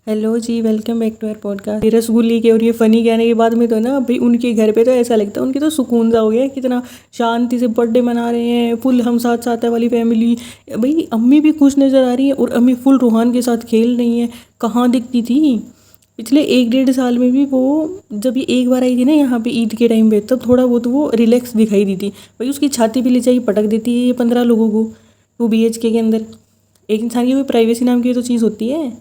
Hello ji, welcome back to our podcast. ये रसगुल्ली के और ये फ़नी कहने के बाद में तो ना भाई उनके घर पे तो ऐसा लगता है उनके तो सुकून सा हो गया है, कितना शांति से बर्थडे मना रहे हैं। फुल हम साथ साथ है वाली फैमिली। भाई अम्मी भी खुश नज़र आ रही है और अम्मी फुल रूहान के साथ खेल रही हैं। कहाँ दिखती थी पिछले 1 डेढ़ साल में भी वो। जब ये एक बार आई थी ना यहाँ पे ईद के टाइम पे, तब थोड़ा बहुत वो रिलैक्स दिखाई दी थी। भाई उसकी छाती पे ले जाके पटक देती है ये 15 लोगों को 2 BHK के अंदर। एक इंसान की कोई प्राइवेसी नाम की तो चीज़ होती है।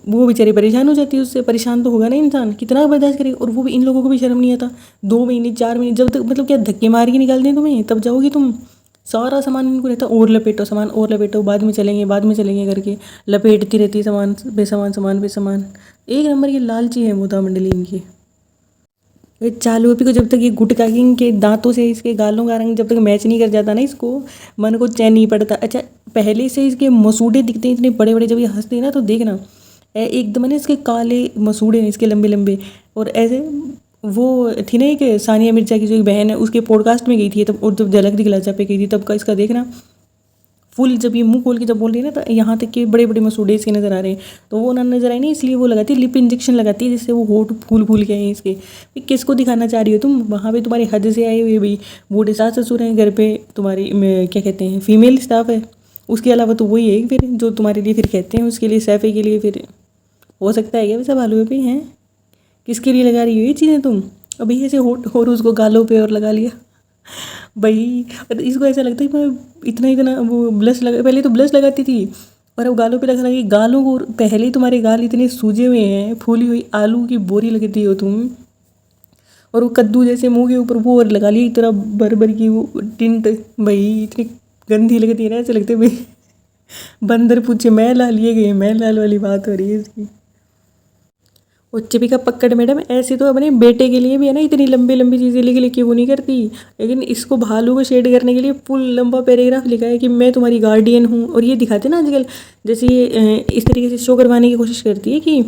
वो बेचारी परेशान हो जाती है उससे। परेशान तो होगा ना इंसान, कितना बर्दाश्त करेगा। और वो भी इन लोगों को भी शर्म नहीं आता। 2 महीने 4 महीने जब तक मतलब क्या धक्के मार के निकाल दें तुम्हें, तब जाओगी तुम। सारा सामान इनको रहता और लपेटो, सामान और लपेटो, बाद में चलेंगे करके लपेटती रहती है सामान पे सामान, सामान पे सामान। एक नंबर की लालची है मोटा मंडली इनकी। ये चालू अभी को जब तक ये गुटखा किंग के दांतों से इसके गालों का रंग जब तक मैच नहीं कर जाता ना, इसको मन को चैन नहीं पड़ता। अच्छा, पहले से इसके मसूड़े दिखते हैं इतने बड़े बड़े, जब ये हंसते हैं ना तो देखना एकदम ना इसके काले मसूड़े हैं इसके लंबे लंबे। और ऐसे वो थी ना एक सानिया मिर्जा की जो एक बहन है, उसके पॉडकास्ट में गई थी तब, और जब झलक दिखला जा पे गई थी तब का इसका देखना। फुल जब ये मुंह खोल के जब बोल रही है ना तो यहाँ तक के बड़े बड़े मसूड़े इसके नज़र आ रहे हैं। तो वो ना नज़र आई नहीं, इसलिए वो लगाती है लिप इंजेक्शन लगाती है जिससे वो होठ फूल फूल के हैं इसके। भाई किसको दिखाना चाह रही हो तुम? वहाँ पे तुम्हारे हद से आए हुए भाई बूढ़े सास ससुर हैं, घर पे तुम्हारी क्या कहते हैं फीमेल स्टाफ है। उसके अलावा तो वही है फिर जो तुम्हारे लिए फिर कहते हैं उसके लिए सैफे के लिए फिर हो सकता है क्या वैसा भालू पे हैं। किसके लिए लगा रही हो ये चीज़ें तुम? अभी ऐसे होठ और उसको गालों पे और लगा लिया भाई। और इसको ऐसा लगता है मैं इतना इतना वो ब्लश लगा, पहले तो ब्लश लगाती थी और अब गालों पे लगा लगी। गालों को पहले ही तुम्हारे गाल इतने सूजे हुए हैं, फूली हुई आलू की बोरी लगती हो तुम। और वो कद्दू जैसे मुंह के ऊपर वो और लगा ली इतना भर भर की वो टिंट। भाई इतनी गंदी लगती है ना, ऐसे लगते भाई बंदर पूछे मैं लाल, ये गए मैं लाल वाली बात हो रही है इसकी। और चिपिका पक्कड़ मैडम ऐसे तो अपने बेटे के लिए भी है ना इतनी लंबी लंबी चीज़ें लिख लिख के वो नहीं करती, लेकिन इसको भालू को शेड करने के लिए फुल लंबा पैराग्राफ लिखा है कि मैं तुम्हारी गार्डियन हूँ। और ये दिखाते ना आजकल, जैसे ये इस तरीके से शो करवाने की कोशिश करती है कि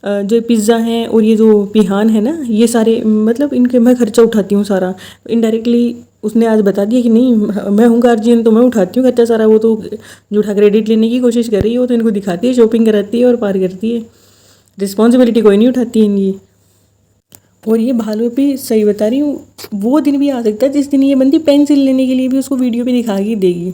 जो पिज़्ज़ा हैं और ये जो पिहान है ना, ये सारे मतलब इनके मैं खर्चा उठाती हूँ सारा। इनडायरेक्टली उसने आज बता दिया कि नहीं मैं हूँ गार्जियन तो मैं उठाती हूँ खर्चा सारा। वो तो झूठा क्रेडिट लेने की कोशिश कर रही है। वो तो इनको दिखाती है, शॉपिंग कराती है और पार करती है। रिस्पॉन्सिबिलिटी कोई नहीं उठाती है इनकी। और ये भालू पे सही बता रही हूँ, वो दिन भी आ सकता है जिस दिन ये बंदी पेंसिल लेने के लिए भी उसको वीडियो पे दिखा के देगी।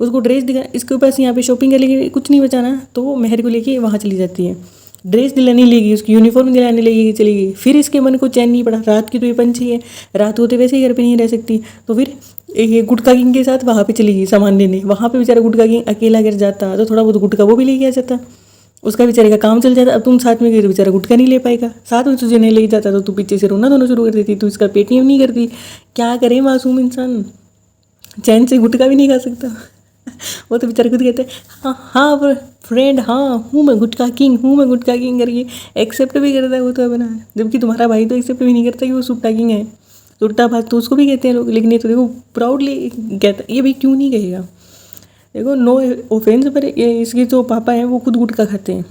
उसको ड्रेस दिखा, इसके पास यहाँ पे शॉपिंग करने के लिए कुछ नहीं बचाना तो वो मेहर को लेके वहाँ चली जाती है। ड्रेस दिलाने लेगी, उसकी यूनिफॉर्म दिलाने लेगी चली गई। फिर इसके मन को चैन नहीं पड़ा, रात की तो ये पंछी है, रात होते वैसे ही घर पे नहीं रह सकती। तो फिर ये गुटखा किंग के साथ वहाँ पे चली गई सामान लेने। वहाँ पे बेचारा गुटखा किंग अकेला गिर जाता तो थोड़ा बहुत गुटखा वो भी लेके आ जाता, उसका बेचारे का काम चल जाता। अब तुम साथ में गई तो बेचारा गुटखा नहीं ले पाएगा। साथ में तुझे नहीं ले जाता तो तू पीछे से रोना धोना शुरू कर देती, तू इसका पेटीएम नहीं करती। क्या करे मासूम इंसान, चैन से गुटखा भी नहीं खा सकता वो तो बेचारे खुद कहते हैं हाँ हाँ फ्रेंड, हाँ हूँ मैं गुटखा किंग, हूँ मैं गुटखा किंग करके एक्सेप्ट भी करता है वो तो अपना। जबकि तुम्हारा भाई तो एक्सेप्ट भी नहीं करता कि वो सुट्टा किंग है। सुट्टा बात तो उसको भी कहते हैं लोग, लेकिन ये तो देखो प्राउडली कहता है। ये भाई क्यों नहीं कहेगा? देखो नो ऑफेंस, पर इसके जो पापा हैं वो खुद गुटखा खाते हैं।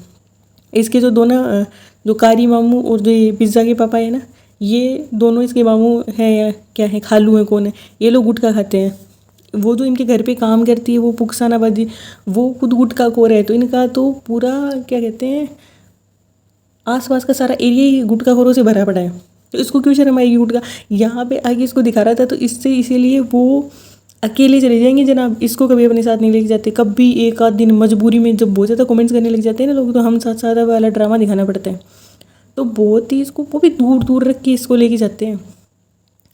इसके जो दोनों जो कारी मामू और जो ये पिज़्ज़ा के पापा है ना, ये दोनों इसके मामू हैं या क्या है, खालू हैं कौन है, ये लोग गुटखा खाते हैं। वो जो इनके घर पे काम करती है वो पुकसाना बाजी, वो खुद गुटखा खो रहे हैं। तो इनका तो पूरा क्या कहते हैं आसपास का सारा एरिया ही गुटखा खोरों से भरा पड़ा है। तो इसको क्यों शर्म आएगी गुटखा? यहाँ पे आगे इसको दिखा रहा था तो इससे इसीलिए वो अकेले चले जाएंगे जनाब। इसको कभी अपने साथ नहीं लेके जाते। कभी एक आध दिन मजबूरी में जब बहुत ज़्यादा कमेंट्स करने लग जाते हैं ना लोग, तो हम साथ साथ वाला ड्रामा दिखाना पड़ता है। तो बहुत ही इसको वो भी दूर दूर रख के इसको लेके जाते हैं।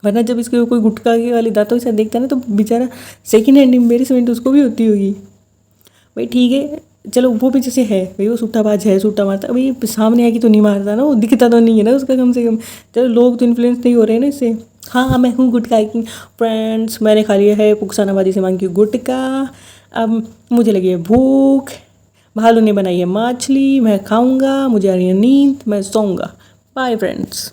वरना जब इसके कोई गुटखा के वाले दांतों के साथ देखता है ना तो बेचारा सेकेंड हैंड एम्बेरसमेंट उसको भी होती होगी। भाई ठीक है चलो, वो भी जैसे है भाई वो सुट्टाबाज है, सुट्टा मारता भाई, सामने आके तो नहीं मारता ना, वो दिखता तो नहीं है ना उसका कम से कम। चलो लोग तो इन्फ्लुएंस नहीं हो रहे हैं ना इससे। हाँ मैं हूँ गुटखा किंग फ्रेंड्स, मैंने खा लिया है पुकसानाबादी से मांग के गुटखा, अब मुझे लगी है भूख, भालू ने बनाई है मछली, मैं खाऊंगा, मुझे आ रही है नींद, मैं सोऊंगा, बाय फ्रेंड्स।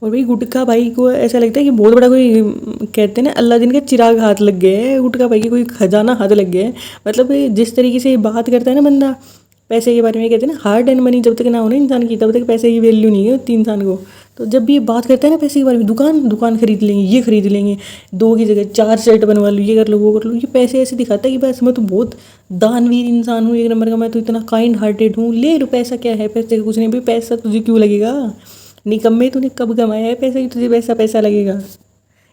और भाई गुटखा भाई को ऐसा लगता है कि बहुत बड़ा कोई कहते हैं ना अल्लादीन का चिराग हाथ लग गया है, गुटखा भाई की कोई खजाना हाथ लग गया है। मतलब जिस तरीके से बात करता है ना बंदा, पैसे के बारे में कहते हैं ना, हार्ड एंड मनी जब तक ना हो ना इंसान की, तब तक पैसे की वैल्यू नहीं है उतनी इंसान को। तो जब भी ये बात करते हैं ना पैसे के बारे में, दुकान खरीद लेंगे, ये खरीद लेंगे, 2 की जगह 4 सेट बनवा लो, ये कर लो, वो कर लो, ये पैसे ऐसे दिखाता है कि बस मैं तो बहुत दानवीर इंसान हूँ, 1 नंबर का, मैं तो इतना काइंड हार्टेड हूँ, ले लो पैसा, क्या है पैसे का कुछ नहीं भाई, पैसा तुझे क्यों लगेगा, निकम्मे तूने कब कमाया है पैसा कि तुझे पैसा लगेगा।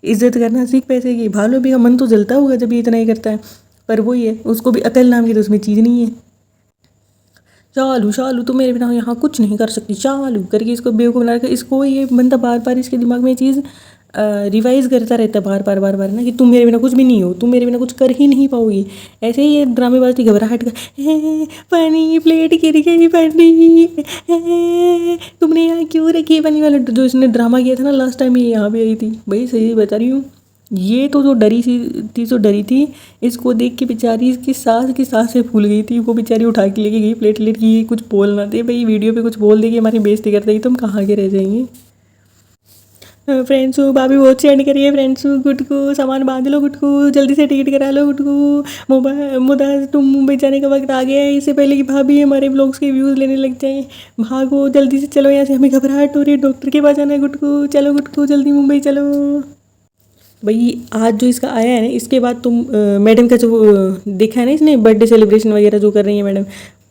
इज्जत करना सीख पैसे की। भालो भी का मन तो जलता होगा जब ये इतना ही करता है, पर वही है, उसको भी अकल नाम की तो उसमें चीज़ नहीं है। चालू शालू तो मेरे बिना यहाँ कुछ नहीं कर सकती, चालू करके इसको बेवकूफ़ बना कर, इसको ये बंदा बार बार इसके दिमाग में ये चीज़ रिवाइज करता रहता है बार बार ना, कि तुम मेरे बिना कुछ भी नहीं हो, तुम मेरे बिना कुछ कर ही नहीं पाओगी। ऐसे ही ये ड्रामेबाजी घबराहट का, पानी प्लेट गिर गई, पानी तुमने यहाँ क्यों रखी पानी वाला, जो इसने ड्रामा किया था ना लास्ट टाइम, ये यहाँ पे आई थी भाई, सही बता रही हूँ। ये तो जो डरी सी थी, जो डरी थी, इसको देख के बेचारी इसकी सास की सांसें फूल गई थी, वो बेचारी उठा के लेके गई प्लेट की, कुछ बोल ना दे भाई, वीडियो पे कुछ बोल देगी हमारी बेइज्जती कर देगी, तुम कहाँ के रह जाएंगे। फ्रेंड्स भाभी बहुत सेंड करिए, फ्रेंड्स गुटकू सामान बांध लो, गुटकू जल्दी से टिकट करा लो, गुटकू मुदा तुम मुंबई जाने का वक्त आ गया है, इससे पहले कि भाभी हमारे ब्लॉग्स के व्यूज़ लेने लग जाए, भागो जल्दी से चलो यहाँ से, हमें घबराहट हो रही है, डॉक्टर के पास जाना है, गुटकू चलो, गुटकू जल्दी मुंबई चलो। भाई आज जो इसका आया है ना, इसके बाद तुम मैडम का जो देखा है ना इसने बर्थडे सेलिब्रेशन वगैरह जो कर रही है मैडम,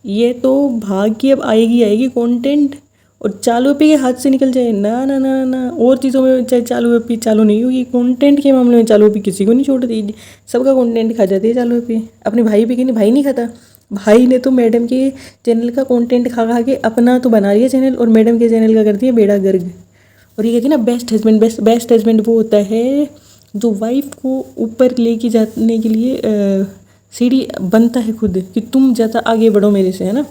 ये तो भाग की अब आएगी कंटेंट, और चालू पे के हाथ से निकल जाए ना ना ना ना, और चीज़ों में चाहे चालू पे चालू नहीं होगी, कंटेंट के मामले में चालू पे किसी को नहीं छोड़ती, सबका कंटेंट खा जाती है चालू पे। अपने भाई पे कि नहीं, भाई नहीं खाता, भाई ने तो मैडम के चैनल का कंटेंट खा खा के अपना तो बना रही है चैनल, और मैडम के चैनल का करती है बेड़ा गर्ग। और ये कहती है ना बेस्ट हस्बैंड, बेस्ट हस्बैंड वो होता है जो वाइफ को ऊपर लेके जाने के लिए सीढ़ी बनता है खुद, कि तुम ज़्यादा आगे बढ़ो मेरे से, है ना।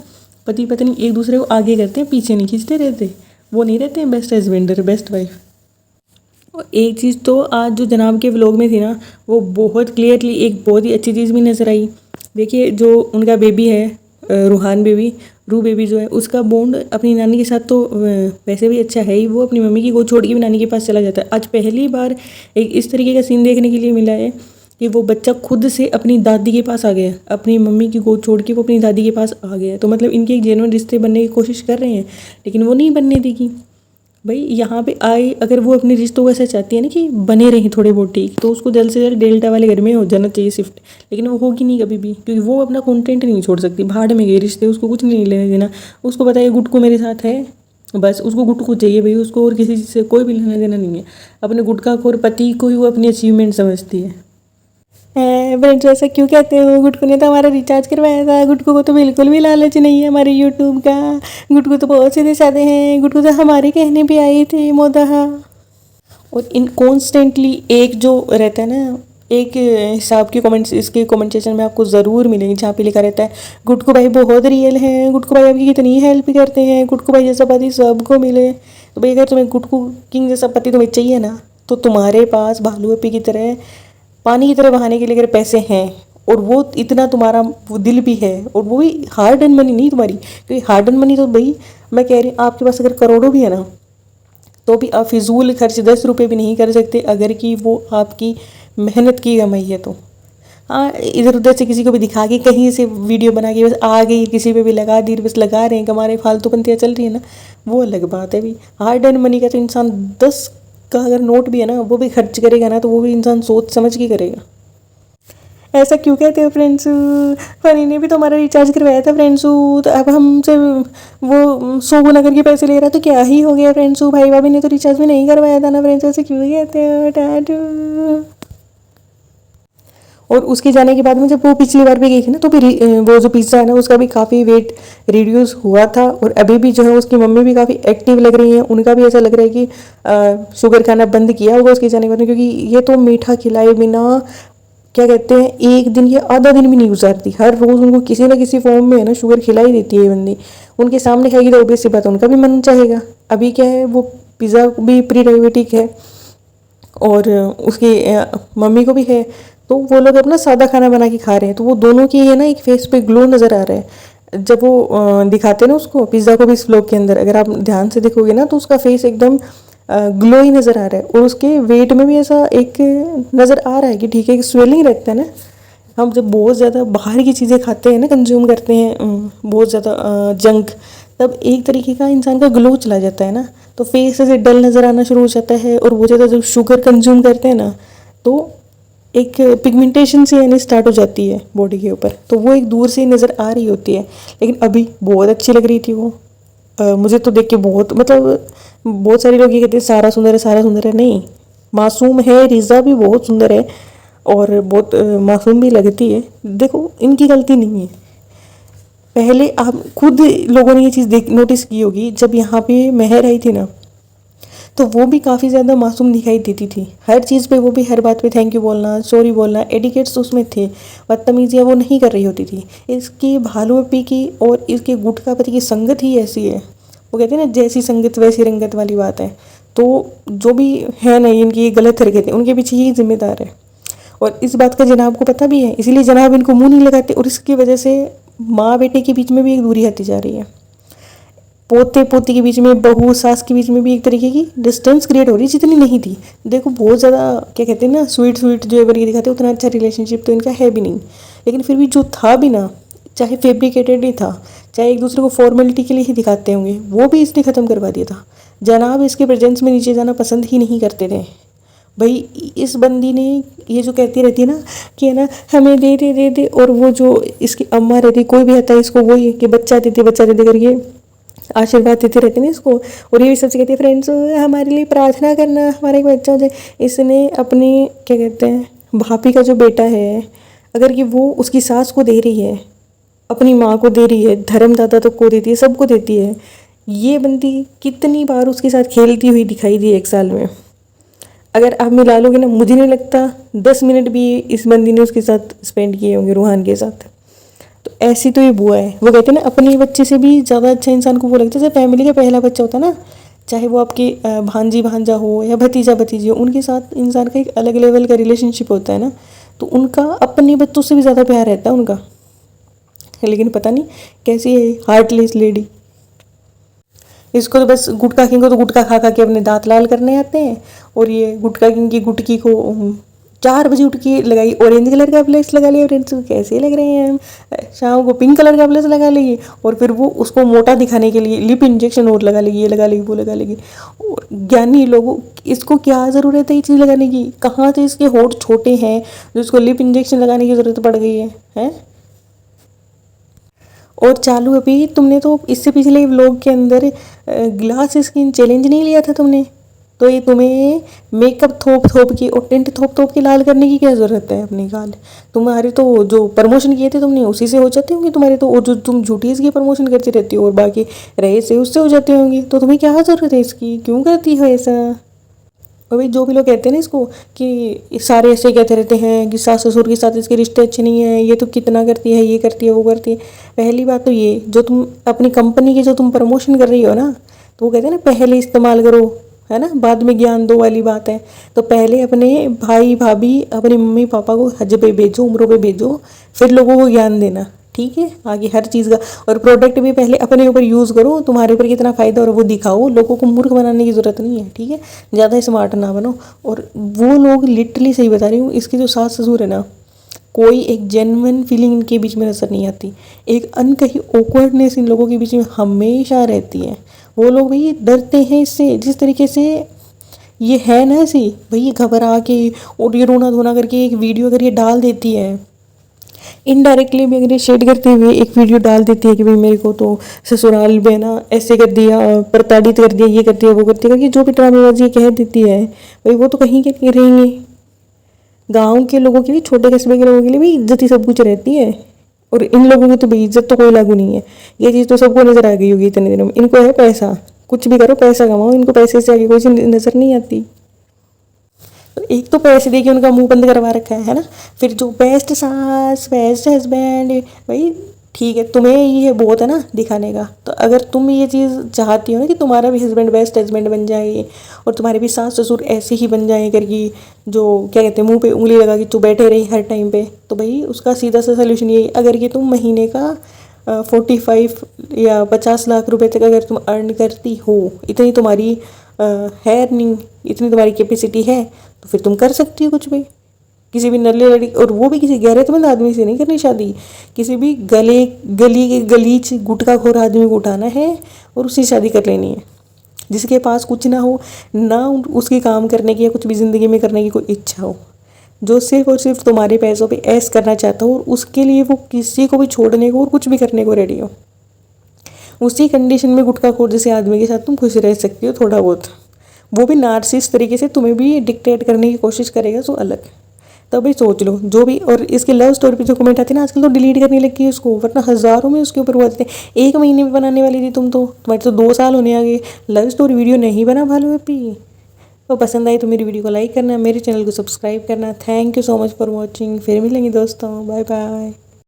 पति पत्नी एक दूसरे को आगे करते हैं, पीछे नहीं खींचते रहते, वो नहीं रहते हैं बेस्ट हस्बैंड और बेस्ट वाइफ। और एक चीज़ तो आज जो जनाब के व्लॉग में थी ना, वो बहुत क्लियरली एक बहुत ही अच्छी चीज़ भी नज़र आई। देखिए जो उनका बेबी है रूहान बेबी, रू बेबी जो है, उसका बॉन्ड अपनी नानी के साथ तो वैसे भी अच्छा है ही, वो अपनी मम्मी की गोद छोड़ के भी नानी के पास चला जाता है। आज पहली बार एक इस तरीके का सीन देखने के लिए मिला है कि वो बच्चा खुद से अपनी दादी के पास आ गया, अपनी मम्मी की गोद छोड़ के वो अपनी दादी के पास आ गया। तो मतलब इनके एक जेन्युइन रिश्ते बनने की कोशिश कर रहे हैं, लेकिन वो नहीं बनने देगी। भाई यहाँ पे आए, अगर वो अपने रिश्तों को ऐसा चाहती है ना कि बने रहें थोड़े बहुत ठीक, तो उसको जल्द से जल्द डेल्टा वाले घर में हो जाना चाहिए शिफ्ट, लेकिन वो होगी नहीं कभी भी, क्योंकि वो अपना कंटेंट नहीं छोड़ सकती। भाड़ में गए रिश्ते, उसको कुछ नहीं लेने देना। उसको पता है गुटकू मेरे साथ है, बस उसको गुटकू चाहिए भाई, उसको और किसी चीज़ से कोई भी लेना देना नहीं है। अपने गुटखा खोर पति को ही वो अपनी अचीवमेंट समझती है। फ्रेंड्स ऐसा क्यों कहते हो, गुटकू ने तो हमारा रिचार्ज करवाया था, गुटकू को तो बिल्कुल भी लालच नहीं है हमारे यूट्यूब का, गुटकू तो बहुत सीधे साधे हैं, गुटकू तो हमारे कहने भी आए थे मोदहा। और इन कॉन्स्टेंटली एक जो रहता है ना, एक हिसाब के कमेंट्स इसके कमेंट सेक्शन में आपको ज़रूर मिलेंगे, जहाँ पे लिखा रहता है गुटकू भाई बहुत रियल हैं, गुटकू भाई आपकी कितनी हेल्प करते हैं, गुटकू भाई जैसा पति सबको मिले। तो भाई अगर तुम्हें गुटकू किंग जैसा पति तुम्हें चाहिए ना, तो तुम्हारे पास भालू अपी की तरह पानी की तरह बहाने के लिए अगर पैसे हैं, और वो इतना तुम्हारा वो दिल भी है, और वो भी हार्ड एंड मनी नहीं तुम्हारी, क्योंकि हार्ड एंड मनी तो भाई मैं कह रही हूँ आपके पास अगर करोड़ों भी है ना, तो भी आप फिजूल खर्च 10 रुपये भी नहीं कर सकते, अगर कि वो आपकी मेहनत की कमाई है। तो हाँ, इधर उधर से किसी को भी दिखा के कहीं से वीडियो बना के बस आ गई, किसी पे भी लगा दी, बस लगा रहे हैं, कमा रहे, फालतू पंतियाँ चल रही है ना, वो अलग बात है। भी हार्ड एंड मनी का तो इंसान 10 का अगर नोट भी है ना, वो भी खर्च करेगा ना, तो वो भी इंसान सोच समझ के करेगा। ऐसा क्यों कहते हो फ्रेंड्स, फनी ने भी तो हमारा रिचार्ज करवाया था फ्रेंड्स, तो अब हमसे वो 100 गुना करके पैसे ले रहा है, तो क्या ही हो गया फ्रेंड्स, भाई भाभी ने तो रिचार्ज भी नहीं करवाया था ना फ्रेंड्स, ऐसे क्यों कहते हो टाटू। और उसके जाने के बाद में जब वो पिछली बार भी गई थी ना, तो भी वो जो पिज़्ज़ा है ना उसका भी काफ़ी वेट रिड्यूस हुआ था, और अभी भी जो है उसकी मम्मी भी काफ़ी एक्टिव लग रही हैं, उनका भी ऐसा लग रहा है कि शुगर खाना बंद किया होगा उसके जाने के बाद में, क्योंकि ये तो मीठा खिलाए बिना क्या कहते हैं एक दिन या आधा दिन भी नहीं गुजारती, हर रोज़ उनको किसी ना किसी फॉर्म में है ना शुगर खिलाई देती है बंदी। उनके सामने खाएगी तो ऑब्वियस सी बात है उनका भी मन चाहेगा। अभी क्या है, वो पिज़्ज़ा भी प्री डायबिटिक है, और उसकी मम्मी को भी है, तो वो लोग अपना सादा खाना बना के खा रहे हैं, तो वो दोनों की है ना एक फेस पे ग्लो नज़र आ रहा है। जब वो दिखाते हैं ना उसको पिज़्ज़ा को भी इस व्लॉग के अंदर, अगर आप ध्यान से देखोगे ना, तो उसका फेस एकदम ग्लो ही नज़र आ रहा है, और उसके वेट में भी ऐसा एक नज़र आ रहा है कि ठीक है, एक स्वेलिंग रहता है ना, हम जब बहुत ज़्यादा बाहर की चीज़ें खाते हैं ना, कंज्यूम करते हैं बहुत ज़्यादा जंक, तब एक तरीके का इंसान का ग्लो चला जाता है ना, तो फेस ऐसे डल नज़र आना शुरू हो जाता है। और बहुत ज़्यादा जब शुगर कंज्यूम करते हैं ना, तो एक पिगमेंटेशन सी आनी स्टार्ट हो जाती है बॉडी के ऊपर, तो वो एक दूर से ही नज़र आ रही होती है। लेकिन अभी बहुत अच्छी लग रही थी वो। मुझे तो देख के बहुत, मतलब बहुत सारे लोग ये कहते हैं सारा सुंदर है, सारा सुंदर है। नहीं, मासूम है, रिज़ा भी बहुत सुंदर है और बहुत मासूम भी लगती है। देखो, इनकी गलती नहीं है। पहले आप खुद लोगों ने ये चीज़ देख नोटिस की होगी, जब यहाँ पे महर आई थी ना, तो वो भी काफ़ी ज़्यादा मासूम दिखाई देती थी। हर चीज़ पे वो भी हर बात पे थैंक यू बोलना, सॉरी बोलना, एडिकेट्स उसमें थे, बदतमीजियाँ वो नहीं कर रही होती थी। इसकी भालूपी की और इसके गुटखापति की संगत ही ऐसी है। वो कहते हैं ना, जैसी संगत वैसी रंगत वाली बात है। तो जो भी है ना इनकी ये गलत हरकतें, उनके पीछे यही जिम्मेदार है। और इस बात का जनाब को पता भी है, इसीलिए जनाब इनको मुँह नहीं लगाते। और इसकी वजह से माँ बेटे के बीच में भी एक दूरी आती जा रही है, पोते पोती के बीच में, बहू सास के बीच में भी एक तरीके की डिस्टेंस क्रिएट हो रही है, जितनी नहीं थी। देखो, बहुत ज़्यादा क्या कहते हैं ना, स्वीट स्वीट जो बन के दिखाते हैं, उतना अच्छा रिलेशनशिप तो इनका है भी नहीं। लेकिन फिर भी जो था भी ना, चाहे फेब्रिकेटेड ही था, चाहे एक दूसरे को फॉर्मेलिटी के लिए ही दिखाते होंगे, वो भी इसने ख़त्म करवा दिया था। जनाब इसके प्रेजेंस में नीचे जाना पसंद ही नहीं करते थे। भाई, इस बंदी ने ये जो कहती रहती है ना कि है ना, हमें दे दे दे दे, और वो जो इसकी अम्मा रहती, कोई भी आता है इसको वो ये कि बच्चा दे दे करके आशीर्वाद देते रहते हैं इसको। और ये भी सबसे कहती है, फ्रेंड्स हमारे लिए प्रार्थना करना, हमारा एक बच्चा हो जाए। इसने अपनी क्या कहते हैं भाभी का जो बेटा है, अगर कि वो उसकी सास को दे रही है, अपनी माँ को दे रही है, धर्मदाता तक को देती है, सबको देती है। ये बंदी कितनी बार उसके साथ खेलती हुई दिखाई दी एक साल में। अगर आप मिला लोगे ना, मुझे नहीं लगता 10 मिनट भी इस बंदी ने उसके साथ स्पेंड किए होंगे, रूहान के साथ। तो ऐसी तो ये बुआ है। वो कहते हैं ना, अपने बच्चे से भी ज़्यादा अच्छा इंसान को वो लगता है जैसे फैमिली का पहला बच्चा होता है ना, चाहे वो आपकी भांजी भांजा हो या भतीजा भतीजी हो, उनके साथ इंसान का एक अलग लेवल का रिलेशनशिप होता है ना, तो उनका अपने बच्चों से भी ज़्यादा प्यार रहता है उनका। लेकिन पता नहीं कैसी है हार्टलेस लेडी। इसको तो बस गुटखा किंग को तो गुटखा खा खा के अपने दांत लाल करने आते हैं। और ये गुटखा किंग की गुटकी को 4 बजे उठ के लगाई, ऑरेंज कलर का प्लेस लगा लिया, ऑरेंज कैसे लग रहे हैं हम। शाम को पिंक कलर का प्लेस लगा लेगी, और फिर वो उसको मोटा दिखाने के लिए लिप इंजेक्शन और लगा लेगी, ये लगा लेगी, वो लगा लेगी। और ज्ञानी लोगों, इसको क्या ज़रूरत है ये चीज़ लगाने की? कहाँ से इसके होठ छोटे हैं जो इसको लिप इंजेक्शन लगाने की ज़रूरत पड़ गई है, हैं? और चालू अभी तुमने तो इससे पिछले व्लॉग के अंदर ग्लास स्किन चैलेंज नहीं लिया था तुमने? तो ये तुम्हें मेकअप थोप थोप के और टेंट थोप थोप के लाल करने की क्या ज़रूरत है अपने गाल? तुम्हारे तो जो प्रमोशन किए थे तुमने उसी से हो जाते होंगे तुम्हारे तो। और जो तुम झूठी इसकी प्रमोशन करती रहती हो और बाकी रहे से उससे हो जाते होंगे, तो तुम्हें क्या ज़रूरत है इसकी? क्यों करती हो ऐसा? और भाई, जो भी लोग कहते हैं ना इसको कि सारे ऐसे कहते रहते हैं कि सास ससुर के साथ इसके रिश्ते अच्छे नहीं हैं, ये तो कितना करती है, ये करती है, वो करती है। पहली बात तो ये, जो तुम अपनी कंपनी की जो तुम प्रमोशन कर रही हो ना, तो वो कहते हैं ना पहले इस्तेमाल करो, है ना, बाद में ज्ञान दो वाली बात है। तो पहले अपने भाई भाभी, अपने मम्मी पापा को हज पे भेजो, उम्रों पे भेजो, फिर लोगों को ज्ञान देना, ठीक है? आगे हर चीज़ का। और प्रोडक्ट भी पहले अपने ऊपर यूज़ करो, तुम्हारे ऊपर कितना फ़ायदा और वो दिखाओ। लोगों को मूर्ख बनाने की ज़रूरत नहीं है, ठीक है? ज़्यादा स्मार्ट ना बनो। और वो लोग लिटरली सही बता रही हूँ, इसके जो सास ससुर है ना, कोई एक जेन्युइन फीलिंग इनके बीच में नजर नहीं आती। एक अनकही ऑकवर्डनेस इन लोगों के बीच में हमेशा रहती है। वो लोग भाई डरते हैं इससे, जिस तरीके से ये है ना ऐसी, भाई घबरा के और ये रोना धोना करके एक वीडियो अगर ये डाल देती है, इनडायरेक्टली भी अगर ये शेड करते हुए एक वीडियो डाल देती है कि भाई मेरे को तो ससुराल में ना ऐसे कर दिया, प्रताड़ित कर दिया, ये कर दिया, वो कर दिया, करके जो भी ड्रामेबाजी कह देती है, भाई वो तो कहीं के नहीं रहेंगे। गांव के लोगों के लिए, छोटे कस्बे के लोगों के लिए भी इज्जत ही सब कुछ रहती है। और इन लोगों की तो भाई इज्जत तो कोई लागू नहीं है। ये चीज़ तो सबको नजर आ गई होगी इतने दिनों में। इनको है पैसा, कुछ भी करो पैसा कमाओ, इनको पैसे से आगे कोई चीज़ नजर नहीं आती। तो एक तो पैसे दे के उनका मुंह बंद करवा रखा है ना। फिर जो बेस्ट सास, बेस्ट हस्बैंड, भाई ठीक है, तुम्हें ये बहुत है ना दिखाने का। तो अगर तुम ये चीज़ चाहती हो ना कि तुम्हारा भी हस्बैंड बेस्ट हस्बैंड बन जाए और तुम्हारे भी सास ससुर ऐसे ही बन जाए करके, जो क्या कहते हैं मुंह पे उंगली लगा के तू बैठे रही हर टाइम पे, तो भाई उसका सीधा सा सोल्यूशन यही, अगर कि तुम महीने का 45 या 50 लाख रुपए तक अगर तुम अर्न करती हो, इतनी तुम्हारी है अर्निंग, इतनी तुम्हारी कैपेसिटी है, तो फिर तुम कर सकती हो कुछ भी। किसी भी नल्ले लड़की, और वो भी किसी गैरतमंद आदमी से नहीं करनी शादी, किसी भी गली के गलीच गुटखाखोर आदमी को उठाना है और उससे शादी कर लेनी है, जिसके पास कुछ ना हो, ना उसके काम करने की या कुछ भी ज़िंदगी में करने की कोई इच्छा हो, जो सिर्फ और सिर्फ तुम्हारे पैसों पे ऐश करना चाहता हो और उसके लिए वो किसी को भी छोड़ने को और कुछ भी करने को रेडी हो। उसी कंडीशन में गुटखाखोर जैसे आदमी के साथ तुम खुश रह सकती हो थोड़ा बहुत, वो भी नार्सिसिस्ट तरीके से तुम्हें भी डिक्टेट करने की कोशिश करेगा तो अलग। तब भाई सोच लो जो भी। और इसके लव स्टोरी पे जो कमेंट आते हैं ना आजकल, तो डिलीट करने लगी है उसको, वरना हज़ारों में उसके ऊपर हुआ थे। 1 महीने में बनाने वाली थी तुम, तो तुम्हारे तो 2 साल होने आ गए, लव स्टोरी वीडियो नहीं बना भालू अभी। तो पसंद आई तो मेरी वीडियो को लाइक करना, मेरे चैनल को सब्सक्राइब करना। Thank you so much for watching. फिर मिलेंगे दोस्तों, बाय बाय।